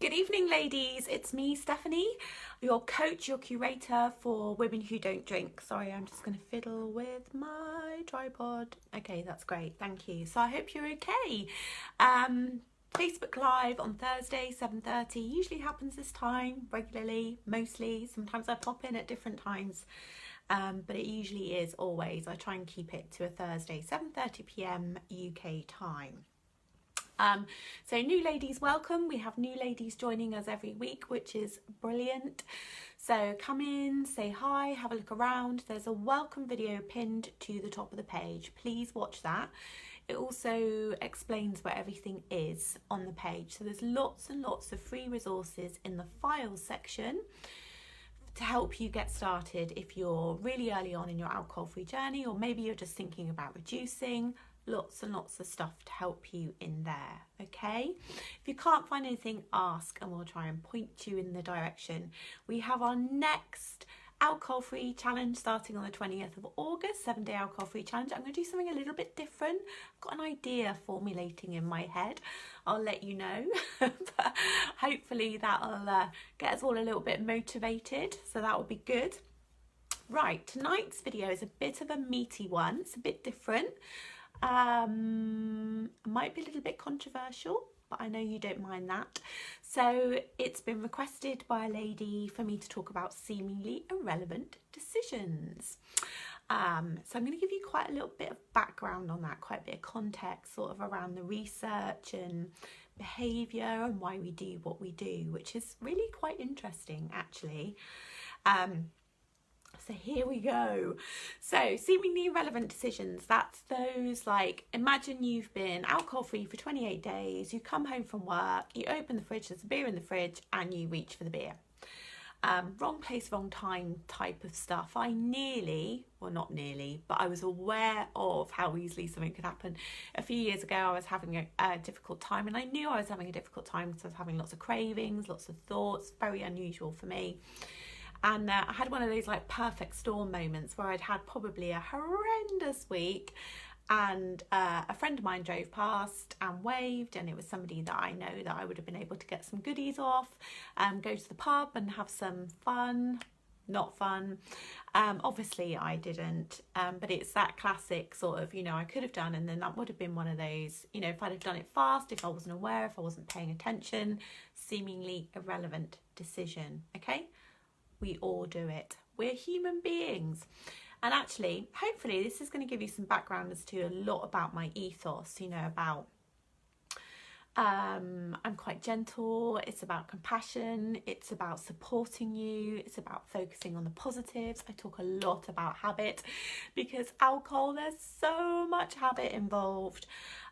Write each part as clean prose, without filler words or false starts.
Good evening, ladies. It's me, Stephanie, your coach, your curator for women who don't drink. Sorry, I'm just going to fiddle with my tripod. Okay, that's great. Thank you. So I hope you're okay. Facebook Live on Thursday, 7:30. Usually happens this time, regularly, mostly. Sometimes I pop in at different times. But it usually is always. I try and keep it to a Thursday, 7:30 p.m. UK time. So new ladies, welcome. We have new ladies joining us every week, which is brilliant. So come in, say hi, have a look around. There's a welcome video pinned to the top of the page. Please watch that. It also explains where everything is on the page. So there's lots and lots of free resources in the files section to help you get started if you're really early on in your alcohol-free journey, or maybe you're just thinking about reducing. Lots and lots of stuff to help you in there, okay? If you can't find anything, ask and we'll try and point you in the direction. We have our next alcohol-free challenge starting on the 20th of August, 7-day alcohol-free challenge. I'm going to do something a little bit different. I've got an idea formulating in my head. I'll let you know, but hopefully that'll get us all a little bit motivated, so that will be good. Right, tonight's video is a bit of a meaty one. It's a bit different. Might be a little bit controversial, but I know you don't mind that. So it's been requested by a lady for me to talk about seemingly irrelevant decisions. So I'm going to give you quite a little bit of background on that, quite a bit of context sort of around the research and behaviour and why we do what we do, which is really quite interesting actually. So here we go. So seemingly irrelevant decisions, that's those like, imagine you've been alcohol free for 28 days, you come home from work, you open the fridge, there's a beer in the fridge and you reach for the beer. Wrong place, wrong time type of stuff. I was aware of how easily something could happen. A few years ago I was having a difficult time, and I knew I was having a difficult time because I was having lots of cravings, lots of thoughts, very unusual for me. And I had one of those like perfect storm moments where I'd had probably a horrendous week, and a friend of mine drove past and waved, and it was somebody that I know that I would have been able to get some goodies off, go to the pub and have some fun. Not fun. Obviously I didn't, but it's that classic sort of, I could have done, and then that would have been one of those, if I'd have done it fast, if I wasn't aware, if I wasn't paying attention, seemingly irrelevant decision, okay? We all do it. We're human beings. And actually, hopefully this is going to give you some background as to a lot about my ethos, about I'm quite gentle, it's about compassion, it's about supporting you, it's about focusing on the positives. I talk a lot about habit because alcohol, there's so much habit involved.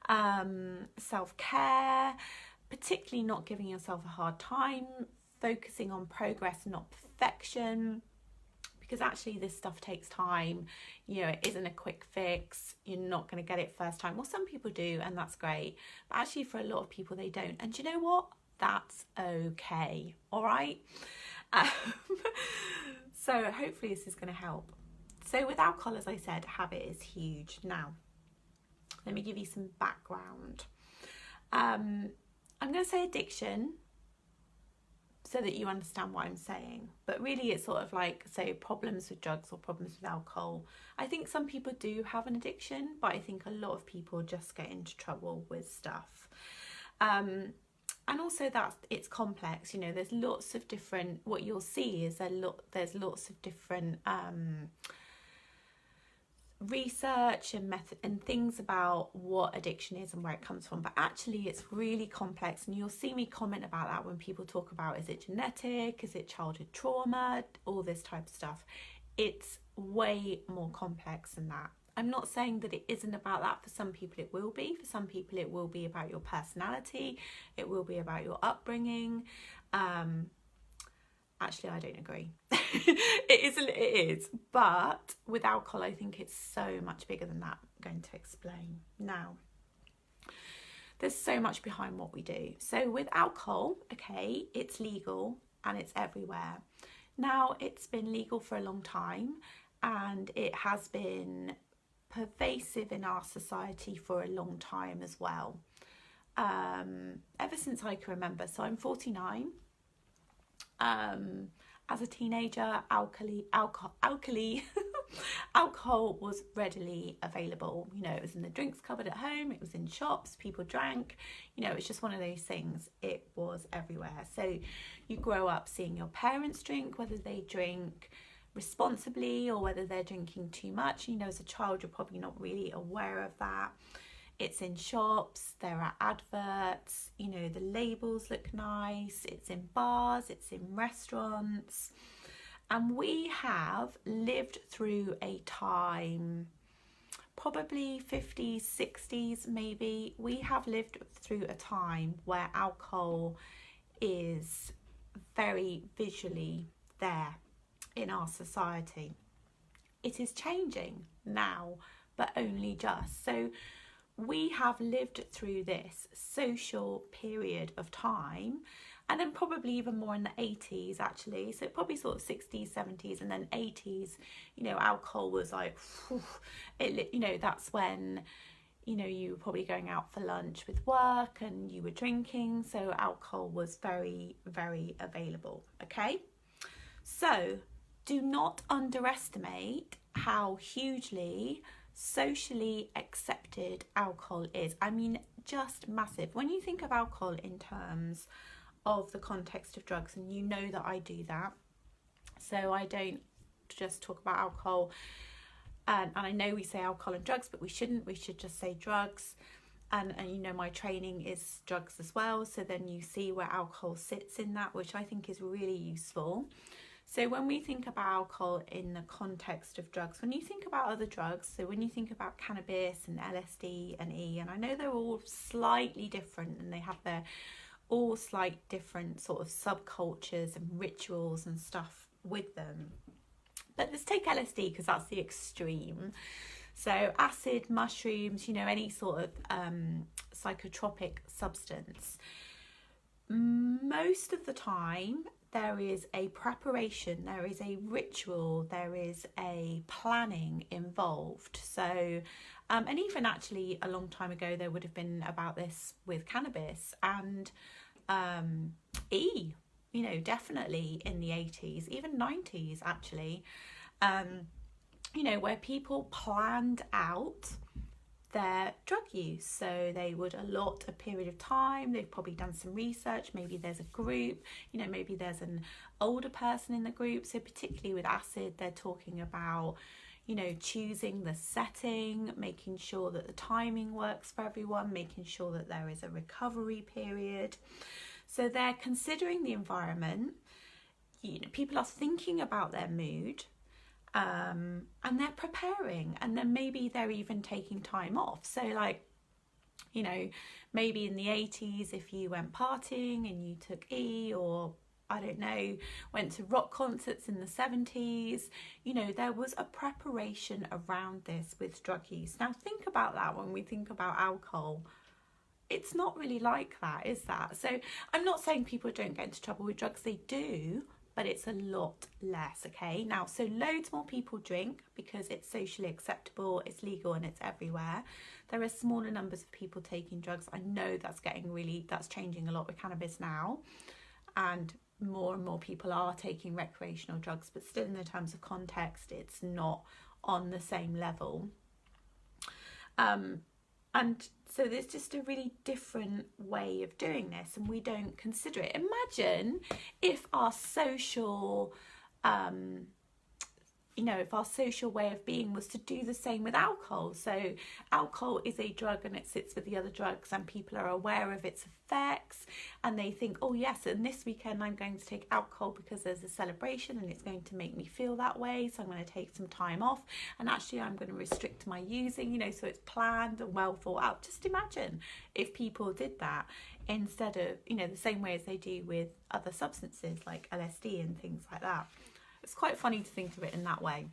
Self-care, particularly not giving yourself a hard time, focusing on progress, not perfection, because actually this stuff takes time. It isn't a quick fix. You're not going to get it first time. Well, some people do, and that's great, but actually for a lot of people they don't, and do you know what, that's okay. All right. So hopefully this is going to help. So with alcohol, as I said, habit is huge. Now let me give you some background. I'm going to say addiction so that you understand what I'm saying, but really it's sort of like, say, problems with drugs or problems with alcohol. I think some people do have an addiction, but I think a lot of people just get into trouble with stuff. And also that it's complex, there's lots of different, what you'll see is there's lots of different research and method and things about what addiction is and where it comes from, but actually it's really complex, and you'll see me comment about that when people talk about, is it genetic, is it childhood trauma, all this type of stuff. It's way more complex than that. I'm not saying that it isn't about that. For some people it will be. For some people it will be about your personality, it will be about your upbringing. Actually, I don't agree. It is, but with alcohol, I think it's so much bigger than that. I'm going to explain now. There's so much behind what we do. So with alcohol, okay, it's legal and it's everywhere. Now, it's been legal for a long time, and it has been pervasive in our society for a long time as well. ever since I can remember. So I'm 49. As a teenager, alcohol was readily available. You know, it was in the drinks cupboard at home, it was in shops, people drank, you know, it's just one of those things. It was everywhere. So you grow up seeing your parents drink, whether they drink responsibly or whether they're drinking too much. You know, as a child, you're probably not really aware of that. It's in shops, there are adverts, you know, the labels look nice, it's in bars, it's in restaurants. And we have lived through a time, probably 50s, 60s maybe, we have lived through a time where alcohol is very visually there in our society. It is changing now, but only just. So we have lived through this social period of time, and then probably even more in the 80s actually, so probably sort of 60s, 70s, and then 80s, you know, alcohol was like, you know, that's when, you know, you were probably going out for lunch with work and you were drinking, so alcohol was very, very available, okay? So do not underestimate how hugely socially accepted alcohol is. I mean, just massive. When you think of alcohol in terms of the context of drugs, and you know that I do that, so I don't just talk about alcohol, and I know we say alcohol and drugs, but we shouldn't. We should just say drugs. And you know, my training is drugs as well, so then you see where alcohol sits in that, which I think is really useful. So when we think about alcohol in the context of drugs, when you think about other drugs, so when you think about cannabis and LSD and E, and I know they're all slightly different and they have their all slight different sort of subcultures and rituals and stuff with them. But let's take LSD because that's the extreme. So acid, mushrooms, you know, any sort of psychotropic substance. Most of the time, there is a preparation, there is a ritual, there is a planning involved. So, and even actually a long time ago, there would have been about this with cannabis and E, you know, definitely in the 80s, even 90s actually, you know, where people planned out their drug use. So they would allot a period of time, they've probably done some research, maybe there's a group, you know, maybe there's an older person in the group. So particularly with acid, they're talking about, you know, choosing the setting, making sure that the timing works for everyone, making sure that there is a recovery period. So they're considering the environment, you know, people are thinking about their mood, and they're preparing, and then maybe they're even taking time off. So like, you know, maybe in the 80s, if you went partying and you took E, or I don't know, went to rock concerts in the 70s, you know, there was a preparation around this with drug use. Now think about that when we think about alcohol. It's not really like that, is that? So I'm not saying people don't get into trouble with drugs, they do, but it's a lot less, okay? Now, so loads more people drink because it's socially acceptable, it's legal, and it's everywhere. There are smaller numbers of people taking drugs. I know that's changing a lot with cannabis now, and more people are taking recreational drugs, but still in the terms of context, it's not on the same level. And so there's just a really different way of doing this, and we don't consider it. Imagine if our social, you know, if our social way of being was to do the same with alcohol. So alcohol is a drug and it sits with the other drugs, and people are aware of its effects, and they think, oh yes, and this weekend I'm going to take alcohol because there's a celebration and it's going to make me feel that way, so I'm going to take some time off, and actually I'm going to restrict my using, you know, so it's planned and well thought out. Just imagine if people did that instead of, you know, the same way as they do with other substances like LSD and things like that. It's quite funny to think of it in that way.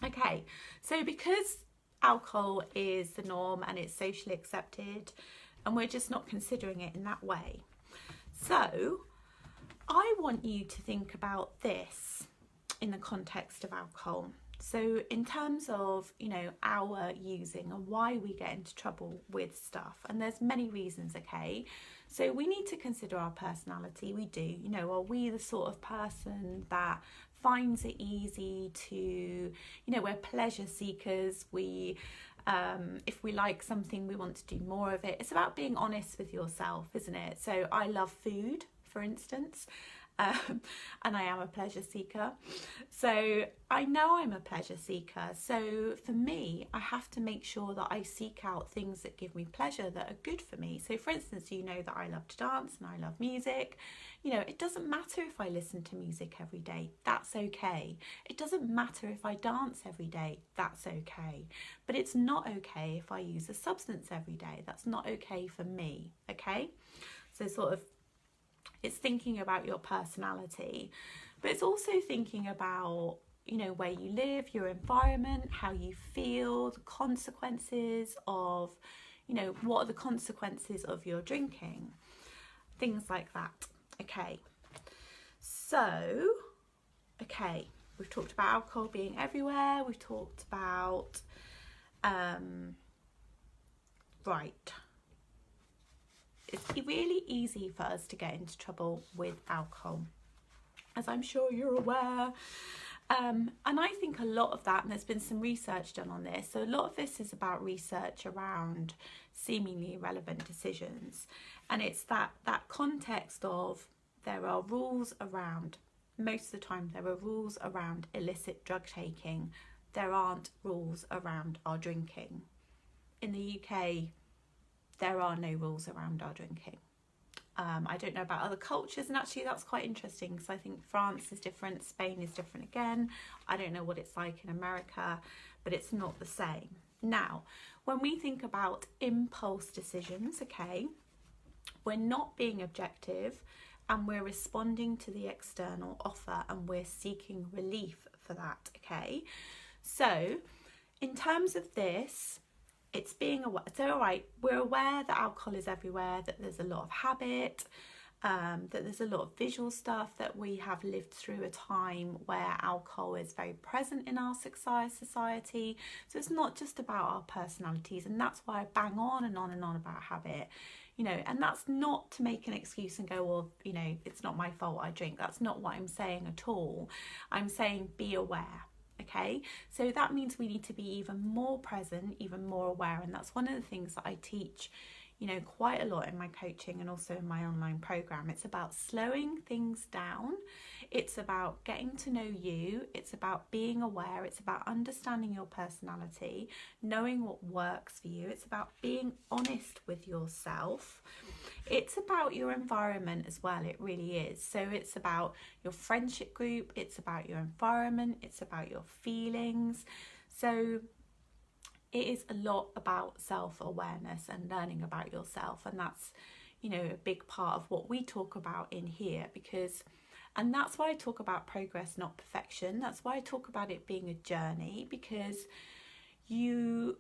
Okay, so because alcohol is the norm and it's socially accepted, and we're just not considering it in that way. So I want you to think about this in the context of alcohol. So in terms of, you know, our using and why we get into trouble with stuff, and there's many reasons, okay? So we need to consider our personality. We do, you know, are we the sort of person that finds it easy to, you know, we're pleasure seekers. If we like something, we want to do more of it. It's about being honest with yourself, isn't it? So I love food, for instance. And I am a pleasure seeker. So I know I'm a pleasure seeker. So for me, I have to make sure that I seek out things that give me pleasure, that are good for me. So for instance, you know that I love to dance and I love music. You know, it doesn't matter if I listen to music every day, that's okay. It doesn't matter if I dance every day, that's okay. But it's not okay if I use a substance every day. That's not okay for me, okay? So sort of, it's thinking about your personality, but it's also thinking about, you know, where you live, your environment, how you feel, the consequences of, you know, what are the consequences of your drinking, things like that. Okay, so, okay, we've talked about alcohol being everywhere, we've talked about, right. It's really easy for us to get into trouble with alcohol, as I'm sure you're aware. And I think a lot of that, and there's been some research done on this, so a lot of this is about research around seemingly irrelevant decisions. And it's that context of there are rules around, most of the time there are rules around illicit drug taking. There aren't rules around our drinking. In the UK, there are no rules around our drinking. I don't know about other cultures, and actually that's quite interesting because I think France is different, Spain is different again. I don't know what it's like in America, but it's not the same. Now, when we think about impulse decisions, okay, we're not being objective and we're responding to the external offer and we're seeking relief for that, okay? So, in terms of this, it's being aware. So, all right, we're aware that alcohol is everywhere, that there's a lot of habit, that there's a lot of visual stuff, that we have lived through a time where alcohol is very present in our society. So it's not just about our personalities, and that's why I bang on and on and on about habit, you know, and that's not to make an excuse and go, well, you know, it's not my fault I drink. That's not what I'm saying at all. I'm saying be aware. Okay, so that means we need to be even more present, even more aware, and that's one of the things that I teach, you know, quite a lot in my coaching and also in my online program. It's about slowing things down. It's about getting to know you. It's about being aware. It's about understanding your personality, knowing what works for you. It's about being honest with yourself. It's about your environment as well. It really is. So it's about your friendship group. It's about your environment. It's about your feelings. So it is a lot about self-awareness and learning about yourself, and that's, you know, a big part of what we talk about in here, because, and that's why I talk about progress, not perfection. That's why I talk about it being a journey, because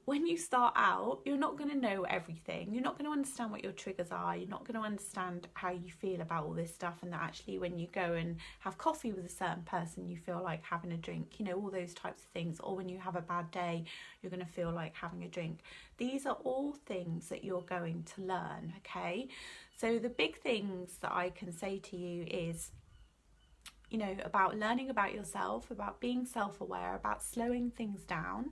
when you start out, you're not going to know everything. You're not going to understand what your triggers are. You're not going to understand how you feel about all this stuff, and that actually when you go and have coffee with a certain person, you feel like having a drink, you know, all those types of things. Or when you have a bad day, you're going to feel like having a drink. These are all things that you're going to learn, okay? So the big things that I can say to you is, you know, about learning about yourself, about being self-aware, about slowing things down,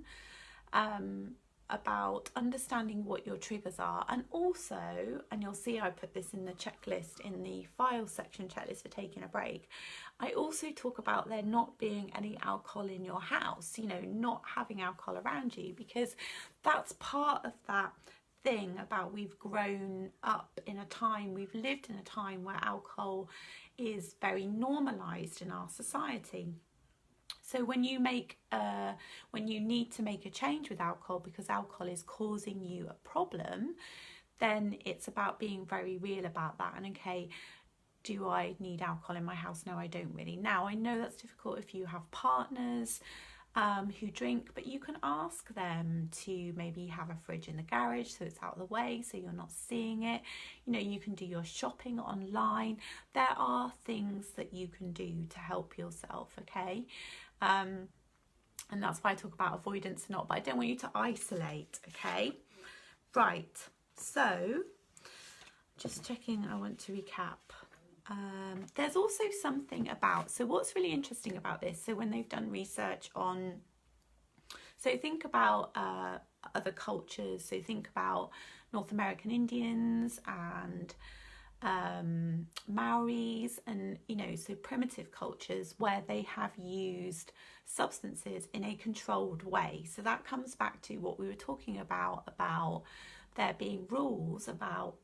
about understanding what your triggers are, and also, and you'll see I put this in the checklist in the file section, checklist for taking a break, I also talk about there not being any alcohol in your house, you know, not having alcohol around you, because that's part of that thing about we've grown up in a time, we've lived in a time where alcohol is very normalized in our society. So when you need to make a change with alcohol because alcohol is causing you a problem, then it's about being very real about that. And okay, do I need alcohol in my house? No, I don't really. Now, I know that's difficult if you have partners who drink, but you can ask them to maybe have a fridge in the garage so it's out of the way, so you're not seeing it. You know, you can do your shopping online. There are things that you can do to help yourself, okay? And that's why I talk about avoidance and not, but I don't want you to isolate, okay? Right, so just checking, I want to recap. There's also something about, so what's really interesting about this, so when they've done research on, so think about other cultures, so think about North American Indians and Maoris, and you know, so primitive cultures where they have used substances in a controlled way. So that comes back to what we were talking about there being rules about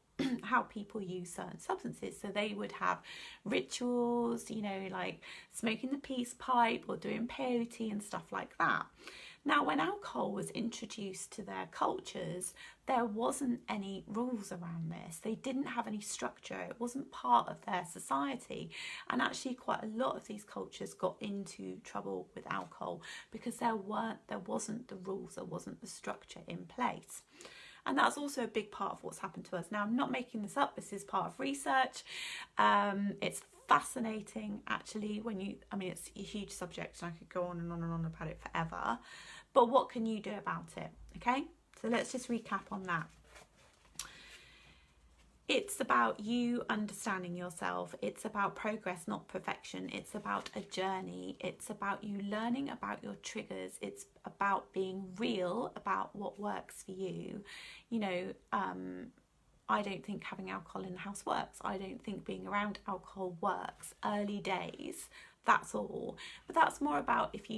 how people use certain substances. So they would have rituals, you know, like smoking the peace pipe or doing peyote and stuff like that. Now, when alcohol was introduced to their cultures, there wasn't any rules around this. They didn't have any structure. It wasn't part of their society. And actually quite a lot of these cultures got into trouble with alcohol because there wasn't the rules, there wasn't the structure in place. And that's also a big part of what's happened to us. Now, I'm not making this up. This is part of research. It's fascinating, actually, I mean, it's a huge subject and I could go on and on and on about it forever. But what can you do about it? Okay, so let's just recap on that. It's about you understanding yourself. It's about progress, not perfection. It's about a journey. It's about you learning about your triggers. It's about being real about what works for you. You know, I don't think having alcohol in the house works. I don't think being around alcohol works. Early days, that's all. But that's more about if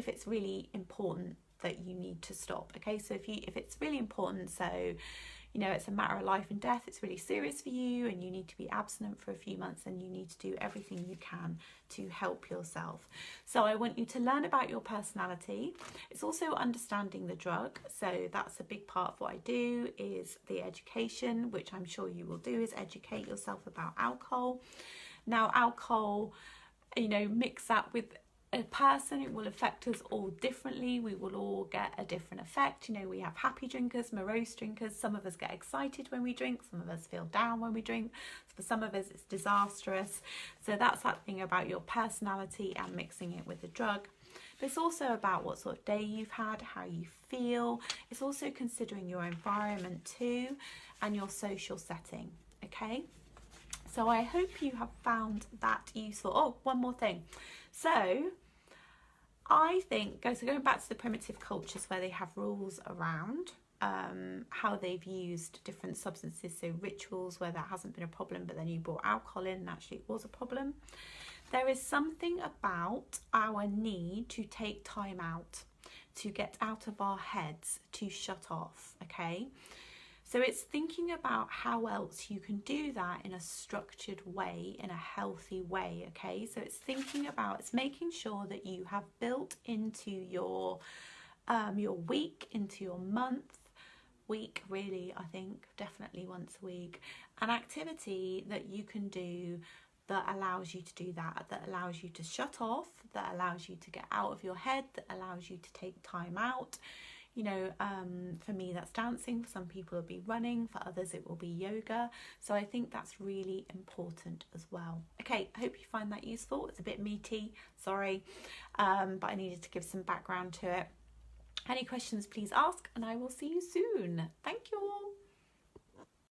it's really important that you need to stop. Okay, so if it's really important, so you know, it's a matter of life and death, it's really serious for you and you need to be abstinent for a few months, and you need to do everything you can to help yourself. So I want you to learn about your personality. It's also understanding the drug. So that's a big part of what I do, is the education, which I'm sure you will do, is educate yourself about alcohol. Now, alcohol, you know, mix that with a person, it will affect us all differently. We will all get a different effect. You know, we have happy drinkers, morose drinkers. Some of us get excited when we drink, some of us feel down when we drink. For some of us it's disastrous. So that's that thing about your personality and mixing it with the drug. But it's also about what sort of day you've had, how you feel. It's also considering your environment too and your social setting. Okay, so I hope you have found that useful. Oh, one more thing. So I think, so going back to the primitive cultures where they have rules around how they've used different substances, so rituals where that hasn't been a problem, but then you brought alcohol in and actually it was a problem. There is something about our need to take time out, to get out of our heads, to shut off, okay? So it's thinking about how else you can do that in a structured way, in a healthy way, okay? So it's thinking about, it's making sure that you have built into your week, into your month, week really, I think, definitely once a week, an activity that you can do that allows you to do that, that allows you to shut off, that allows you to get out of your head, that allows you to take time out. You know, for me that's dancing, for some people it'll be running, for others it will be yoga. So I think that's really important as well. Okay, I hope you find that useful. It's a bit meaty, sorry, but I needed to give some background to it. Any questions, please ask, and I will see you soon. Thank you all.